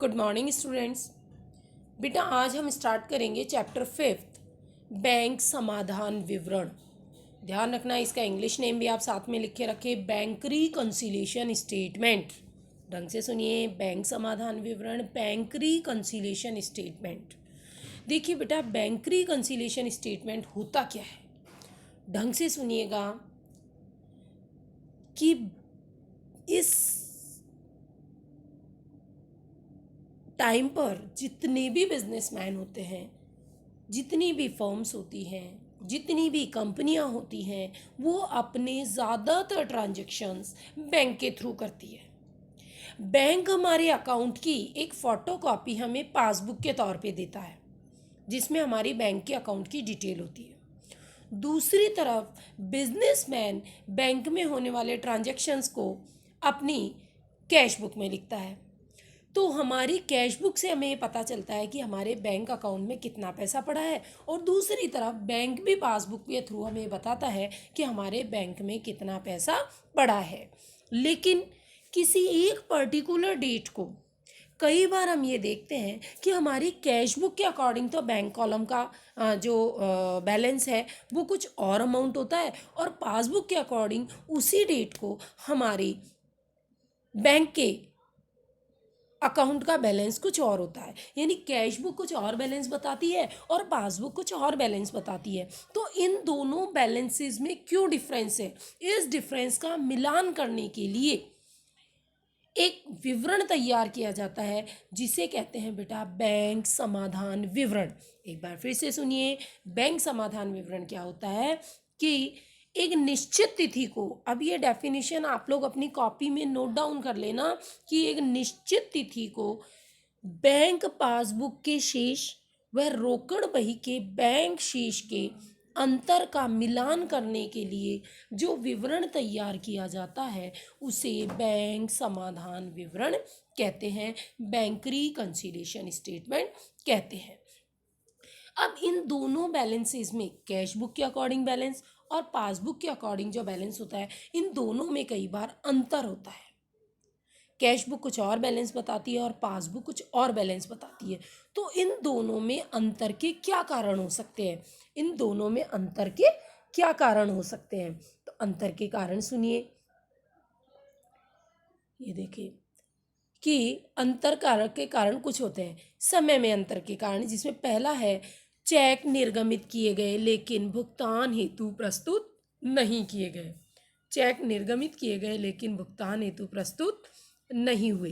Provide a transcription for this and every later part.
Good morning students. बेटा आज हम स्टार्ट करेंगे चैप्टर 5 बैंक समाधान विवरण। ध्यान रखना इसका इंग्लिश नेम भी आप साथ में लिख के रखें, बैंक रिकंसिलिएशन स्टेटमेंट। ढंग से सुनिए, बैंक समाधान विवरण, बैंक रिकंसिलिएशन स्टेटमेंट। देखिए बेटा, बैंक रिकंसिलिएशन स्टेटमेंट होता क्या है, ढंग से सुनिएगा कि इस टाइम पर जितने भी बिजनेसमैन होते हैं, जितनी भी फर्म्स होती हैं, जितनी भी कंपनियां होती हैं, वो अपने ज़्यादातर ट्रांजैक्शंस बैंक के थ्रू करती है। बैंक हमारे अकाउंट की एक फ़ोटोकॉपी हमें पासबुक के तौर पे देता है, जिसमें हमारी बैंक के अकाउंट की डिटेल होती है। दूसरी तरफ बिजनेसमैन बैंक में होने वाले ट्रांजैक्शंस को अपनी कैश बुक में लिखता है। तो हमारी कैश बुक से हमें पता चलता है कि हमारे बैंक अकाउंट में कितना पैसा पड़ा है, और दूसरी तरफ बैंक भी पासबुक के थ्रू हमें बताता है कि हमारे बैंक में कितना पैसा पड़ा है। लेकिन किसी एक पर्टिकुलर डेट को कई बार हम ये देखते हैं कि हमारी कैश बुक के अकॉर्डिंग तो बैंक कॉलम का जो बैलेंस है वो कुछ और अमाउंट होता है, और पासबुक के अकॉर्डिंग उसी डेट को हमारी बैंक के अकाउंट का बैलेंस कुछ और होता है। यानी कैश बुक कुछ और बैलेंस बताती है और पासबुक कुछ और बैलेंस बताती है। तो इन दोनों बैलेंसेस में क्यों डिफरेंस है, इस डिफरेंस का मिलान करने के लिए एक विवरण तैयार किया जाता है, जिसे कहते हैं बेटा बैंक समाधान विवरण। एक बार फिर से सुनिए, बैंक समाधान विवरण क्या होता है कि एक निश्चित तिथि को, अब ये डेफिनेशन आप लोग अपनी कॉपी में नोट डाउन कर लेना कि एक निश्चित तिथि को बैंक पासबुक के शेष व रोकड़ बही के बैंक शेष के अंतर का मिलान करने के लिए जो विवरण तैयार किया जाता है उसे बैंक समाधान विवरण कहते हैं, बैंक रिकंसिलिएशन स्टेटमेंट कहते हैं। अब इन दोनों बैलेंसेस में कैश बुक के अकॉर्डिंग बैलेंस और पासबुक के अकॉर्डिंग जो बैलेंस होता है, इन दोनों में कई बार अंतर होता है। कैश बुक कुछ और बैलेंस बताती है और पासबुक कुछ और बैलेंस बताती है। तो इन दोनों में अंतर के क्या कारण हो सकते हैं, इन दोनों में अंतर के क्या कारण हो सकते हैं? तो अंतर के कारण सुनिए, ये देखिए कि अंतर कारक के कारण कुछ होते हैं। समय में अंतर के कारण, जिसमें पहला है चेक निर्गमित किए गए लेकिन भुगतान हेतु प्रस्तुत नहीं किए गए। चेक निर्गमित किए गए लेकिन भुगतान हेतु प्रस्तुत नहीं हुए।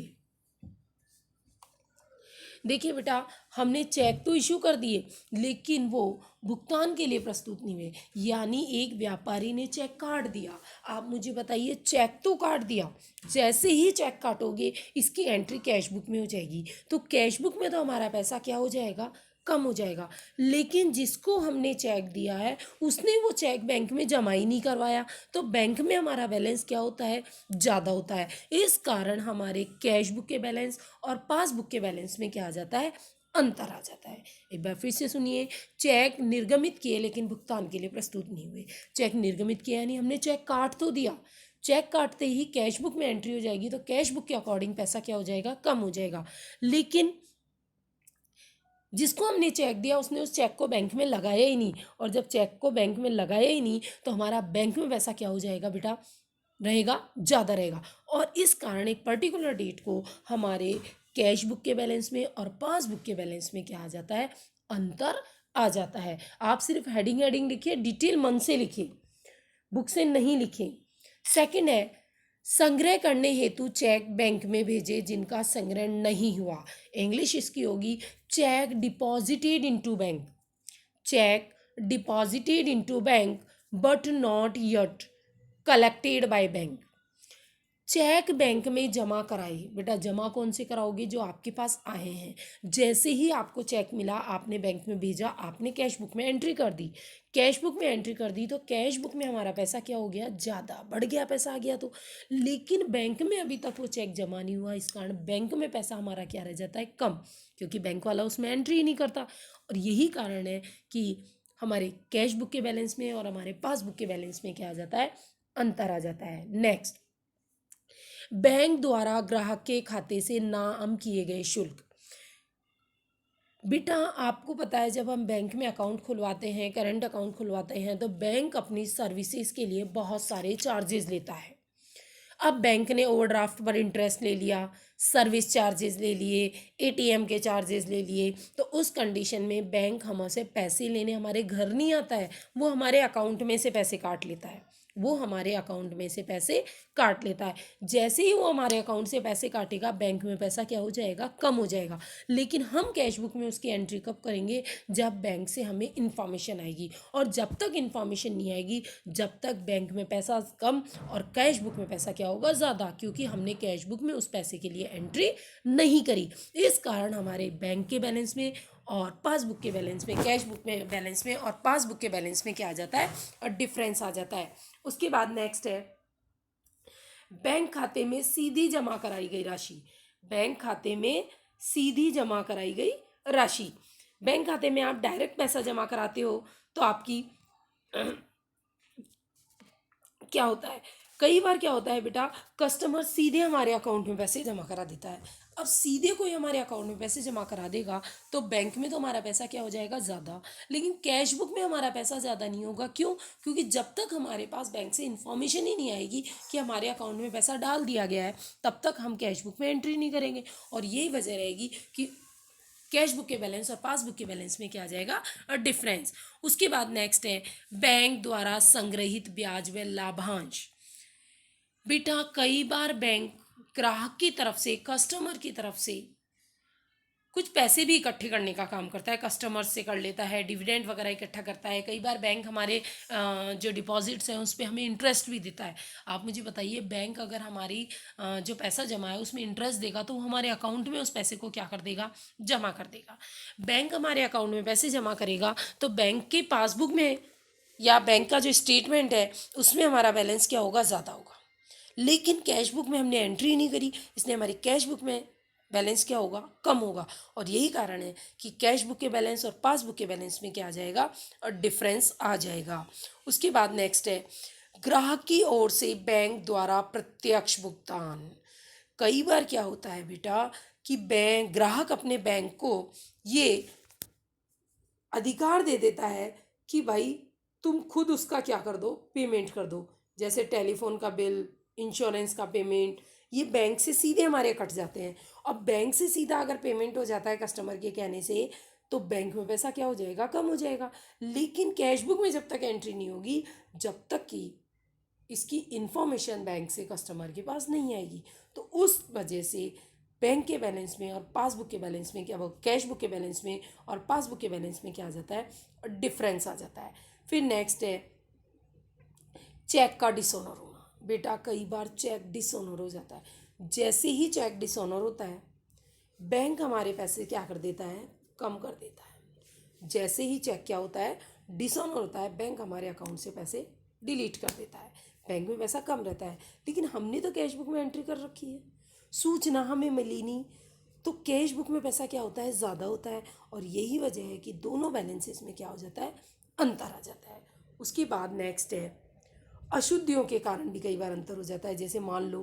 देखिए बेटा, हमने चेक तो इशू कर दिए लेकिन वो भुगतान के लिए प्रस्तुत नहीं हुए। यानी एक व्यापारी ने चेक काट दिया, आप मुझे बताइए, चेक तो काट दिया, जैसे ही चेक काटोगे इसकी एंट्री कैश बुक में हो जाएगी, तो कैश बुक में तो हमारा पैसा क्या हो जाएगा, कम हो जाएगा। लेकिन जिसको हमने चेक दिया है उसने वो चेक बैंक में जमा ही नहीं करवाया, तो बैंक में हमारा बैलेंस क्या होता है, ज़्यादा होता है। इस कारण हमारे कैश बुक के बैलेंस और पासबुक के बैलेंस में क्या आ जाता है, अंतर आ जाता है। एक बार फिर से सुनिए, चेक निर्गमित किए लेकिन भुगतान के लिए प्रस्तुत नहीं हुए। चेक निर्गमित किया यानी हमने चेक काट तो दिया, चेक काटते ही कैश बुक में एंट्री हो जाएगी, तो कैश बुक के अकॉर्डिंग पैसा क्या हो जाएगा, कम हो जाएगा। लेकिन जिसको हमने चेक दिया उसने उस चेक को बैंक में लगाया ही नहीं, और जब चेक को बैंक में लगाया ही नहीं तो हमारा बैंक में पैसा क्या हो जाएगा बेटा, रहेगा, ज़्यादा रहेगा। और इस कारण एक पर्टिकुलर डेट को हमारे कैश बुक के बैलेंस में और पासबुक के बैलेंस में क्या आ जाता है, अंतर आ जाता है। आप सिर्फ हेडिंग हेडिंग लिखिए, डिटेल मन से लिखिए, बुक से नहीं लिखें। सेकंड है संग्रह करने हेतु चेक बैंक में भेजे जिनका संग्रह नहीं हुआ। इंग्लिश इसकी होगी check deposited into bank, check deposited into bank but not yet collected by bank. Cheque bank में जमा कराए, बेटा जमा कौन से कराओगे, जो आपके पास आए हैं। जैसे ही आपको चेक मिला आपने बैंक में भेजा, आपने कैश बुक में एंट्री कर दी, कैश बुक में एंट्री कर दी तो कैश बुक में हमारा पैसा क्या हो गया, ज़्यादा बढ़ गया, पैसा आ गया तो। लेकिन बैंक में अभी तक वो चेक जमा नहीं हुआ, इस कारण बैंक में पैसा हमारा क्या रह जाता है, कम, क्योंकि बैंक वाला उसमें एंट्री ही नहीं करता। और यही कारण है कि हमारे कैश बुक के बैलेंस में और हमारे पासबुक के बैलेंस में क्या आ जाता है, अंतर आ जाता है। नेक्स्ट, बैंक द्वारा ग्राहक के खाते से नाम किए गए शुल्क। बेटा आपको पता है जब हम बैंक में अकाउंट खुलवाते हैं, करंट अकाउंट खुलवाते हैं, तो बैंक अपनी सर्विसेज के लिए बहुत सारे चार्जेस लेता है। अब बैंक ने ओवरड्राफ्ट पर इंटरेस्ट ले लिया, सर्विस चार्जेस ले लिए, एटीएम के चार्जेस ले लिए, तो उस कंडीशन में बैंक हमसे पैसे लेने हमारे घर नहीं आता है, वो हमारे अकाउंट में से पैसे काट लेता है। वो हमारे अकाउंट में से पैसे काट लेता है। जैसे ही वो हमारे अकाउंट से पैसे काटेगा, बैंक में पैसा क्या हो जाएगा, कम हो जाएगा। लेकिन हम कैश बुक में उसकी एंट्री कब करेंगे, जब बैंक से हमें इन्फॉर्मेशन आएगी। और जब तक इन्फॉर्मेशन नहीं आएगी, जब तक बैंक में पैसा कम और कैश बुक में पैसा क्या होगा, ज़्यादा, क्योंकि हमने कैश बुक में उस पैसे के लिए एंट्री नहीं करी। इस कारण हमारे बैंक के बैलेंस में और पासबुक के बैलेंस में, कैश बुक में बैलेंस में और पासबुक के बैलेंस में क्या आ जाता है, और डिफरेंस आ जाता है। उसके बाद नेक्स्ट है बैंक खाते में सीधी जमा कराई गई राशि। बैंक खाते में सीधी जमा कराई गई राशि। बैंक खाते में आप डायरेक्ट पैसा जमा कराते हो तो आपकी क्या होता है, कई बार क्या होता है बेटा, कस्टमर सीधे हमारे अकाउंट में पैसे जमा करा देता है। अब सीधे कोई हमारे अकाउंट में पैसे जमा करा देगा तो बैंक में तो हमारा पैसा क्या हो जाएगा, ज़्यादा, लेकिन कैश बुक में हमारा पैसा ज़्यादा नहीं होगा। क्यों? क्योंकि जब तक हमारे पास बैंक से इन्फॉर्मेशन ही नहीं आएगी कि हमारे अकाउंट में पैसा डाल दिया गया है, तब तक हम कैश बुक में एंट्री नहीं करेंगे। और यही वजह रहेगी कि कैश बुक के बैलेंस और पासबुक के बैलेंस में क्या आ जाएगा, डिफरेंस। उसके बाद नेक्स्ट है बैंक द्वारा संग्रहित ब्याज व लाभांश। बेटा कई बार बैंक ग्राहक की तरफ से, कस्टमर की तरफ से कुछ पैसे भी इकट्ठे करने का काम करता है, कस्टमर से कर लेता है, डिविडेंड वगैरह इकट्ठा करता है। कई बार बैंक हमारे जो डिपॉजिट्स हैं उस पर हमें इंटरेस्ट भी देता है। आप मुझे बताइए, बैंक अगर हमारी जो पैसा जमा है उसमें इंटरेस्ट देगा तो वो हमारे अकाउंट में उस पैसे को क्या कर देगा, जमा कर देगा। बैंक हमारे अकाउंट में पैसे जमा करेगा तो बैंक के पासबुक में या बैंक का जो स्टेटमेंट है उसमें हमारा बैलेंस क्या होगा, ज़्यादा होगा। लेकिन कैश बुक में हमने एंट्री नहीं करी, इसलिए हमारी कैश बुक में बैलेंस क्या होगा, कम होगा। और यही कारण है कि कैश बुक के बैलेंस और पासबुक के बैलेंस में क्या आ जाएगा, और डिफरेंस आ जाएगा। उसके बाद नेक्स्ट है ग्राहक की ओर से बैंक द्वारा प्रत्यक्ष भुगतान। कई बार क्या होता है बेटा कि बैंक, ग्राहक अपने बैंक को ये अधिकार दे देता है कि भाई तुम खुद उसका क्या कर दो, पेमेंट कर दो। जैसे टेलीफोन का बिल, इंश्योरेंस का पेमेंट, ये बैंक से सीधे हमारे कट जाते हैं। अब बैंक से सीधा अगर पेमेंट हो जाता है कस्टमर के कहने से, तो बैंक में पैसा क्या हो जाएगा, कम हो जाएगा। लेकिन कैश बुक में जब तक एंट्री नहीं होगी, जब तक कि इसकी इंफॉर्मेशन बैंक से कस्टमर के पास नहीं आएगी, तो उस वजह से बैंक के बैलेंस में और पासबुक के बैलेंस में क्या, कैश बुक के बैलेंस में और पासबुक के बैलेंस में क्या आ जाता है, डिफरेंस आ जाता है। फिर नेक्स्ट है चेक का डिसऑनर होना। बेटा कई बार चेक डिसऑनर हो जाता है। जैसे ही चेक डिसऑनर होता है, बैंक हमारे पैसे क्या कर देता है, कम कर देता है। जैसे ही चेक क्या होता है, डिसऑनर होता है, बैंक हमारे अकाउंट से पैसे डिलीट कर देता है, बैंक में पैसा कम रहता है। लेकिन हमने तो कैश बुक में एंट्री कर रखी है, सूचना हमें मिली नहीं, तो कैश बुक में पैसा क्या होता है, ज़्यादा होता है। और यही वजह है कि दोनों बैलेंसेस में क्या हो जाता है, अंतर आ जाता है। उसके बाद नेक्स्ट है अशुद्धियों के कारण भी कई बार अंतर हो जाता है। जैसे मान लो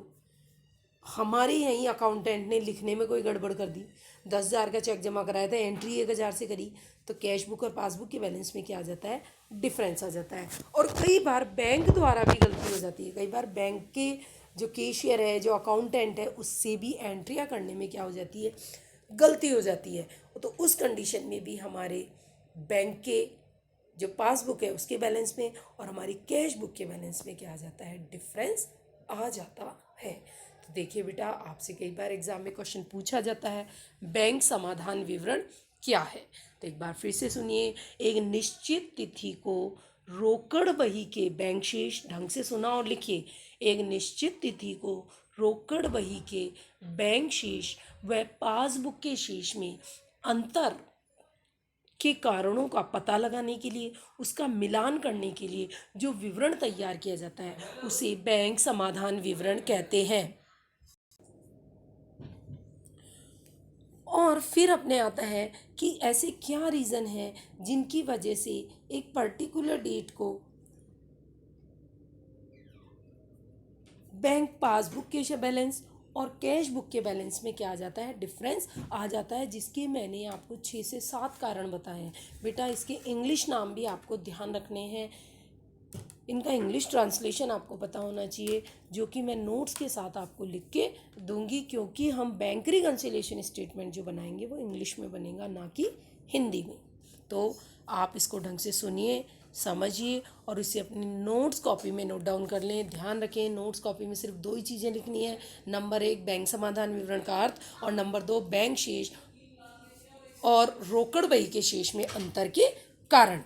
हमारे यहीं अकाउंटेंट ने लिखने में कोई गड़बड़ कर दी, 10,000 का चेक जमा कराया था, एंट्री 1,000 से करी, तो कैश बुक और पासबुक के बैलेंस में क्या आ जाता है, डिफरेंस आ जाता है। और कई बार बैंक द्वारा भी गलती हो जाती है। कई बार बैंक के जो कैशियर है, जो अकाउंटेंट है, उससे भी एंट्रियाँ करने में क्या हो जाती है, गलती हो जाती है। तो उस कंडीशन में भी हमारे बैंक के जो पासबुक है उसके बैलेंस में और हमारी कैश बुक के बैलेंस में क्या आ जाता है, डिफरेंस आ जाता है। तो देखिए बेटा, आपसे कई बार एग्जाम में क्वेश्चन पूछा जाता है, बैंक समाधान विवरण क्या है। तो एक बार फिर से सुनिए, एक निश्चित तिथि को रोकड़ बही के बैंक शेष, ढंग से सुना और लिखिए, एक निश्चित तिथि को रोकड़ बही के बैंक शेष व पासबुक के शेष में अंतर के कारणों का पता लगाने के लिए, उसका मिलान करने के लिए जो विवरण तैयार किया जाता है उसे बैंक समाधान विवरण कहते हैं। और फिर अपने आता है कि ऐसे क्या रीज़न है जिनकी वजह से एक पर्टिकुलर डेट को बैंक पासबुक के बैलेंस और कैश बुक के बैलेंस में क्या आ जाता है, डिफरेंस आ जाता है, जिसके मैंने आपको 6 से 7 कारण बताए हैं। बेटा इसके इंग्लिश नाम भी आपको ध्यान रखने हैं, इनका इंग्लिश ट्रांसलेशन आपको पता होना चाहिए, जो कि मैं नोट्स के साथ आपको लिख के दूंगी, क्योंकि हम बैंक रिकन्सिलिएशन स्टेटमेंट जो बनाएंगे वो इंग्लिश में बनेगा, ना कि हिंदी में। तो आप इसको ढंग से सुनिए, समझिए और इसे अपनी नोट्स कॉपी में नोट डाउन कर लें। ध्यान रखें, नोट्स कॉपी में सिर्फ 2 ही चीज़ें लिखनी है। नंबर 1 बैंक समाधान विवरण का अर्थ, और नंबर 2 बैंक शेष और रोकड़ बही के शेष में अंतर के कारण।